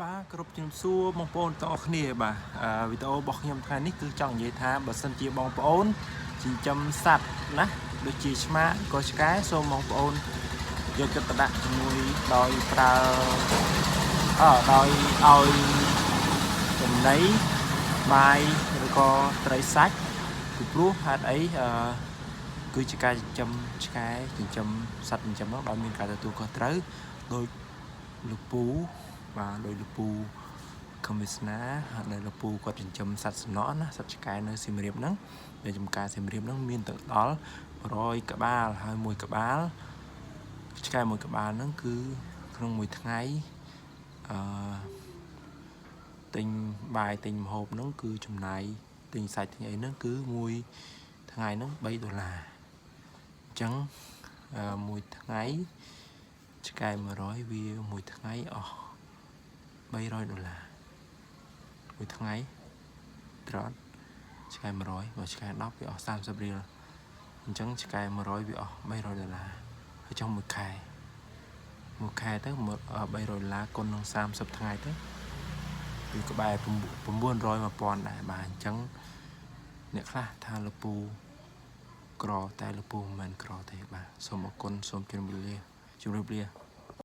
Baគ្រប់ជំរាបសួរបងប្អូនទាំងអស់គ្នាបាទវីដេអូរបស់ខ្ញុំថ្ងៃនេះគឺចង់និយាយថាបើសិនជាបងប្អូនចិញ្ចឹមសត្វណាដូចជាឆ្មាក៏ឆ្កែសូមបងប្អូនយកចិត្តទុកដាក់ជាមួយដោយប្រើដោយឲ្យចំណីបាយឬក៏ត្រីសាច់ពីព្រោះហេតុអីគឺជាការចិញ្ចឹមឆ្កែចិញ្ចឹមសត្វចិញ្ចឹមនោះដោយមានការទទួលខុសត្រូវដោយលោកពូបាទដោយលោកពូខំវាសនាហើយលោកពូគាត់ចិញ្ចឹមសត្វសំណក់ណាសត្វឆ្កែនៅសៀមរាបហ្នឹងនៅចំការសៀមរាបហ្នឹងមានទៅដល់100ក្បាលហើយមួយក្បាលឆ្កែមួយក្បាលហ្នឹងគឺក្នុងមួយថ្ងៃទិញបាយទិញម្ហូបហ្នឹងគឺចំណាយទិញសាច់ទិញអីហ្នឹងគឺមួយថ្ងៃហ្នឹង$3អញ្ចឹងមួយថ្ងៃឆ្កែ100វាមួយថ្ងៃអស់$300មួយថ្ងៃត្រត់ឆ្កែ100បើឆ្កែ10វាអស់30រៀលអញ្ចឹងឆ្កែ100វាអស់$300ហើយចុះមួយខែទៅ$300គុណនឹង30ថ្ងៃទៅវាក្បែរ900 1000ដែរបាទអញ្ចឹងអ្នកខ្លះថាលពូក្រតែលពូមិនមែនក្រទេបាទសូមអរគុណសូមជម្រាបលា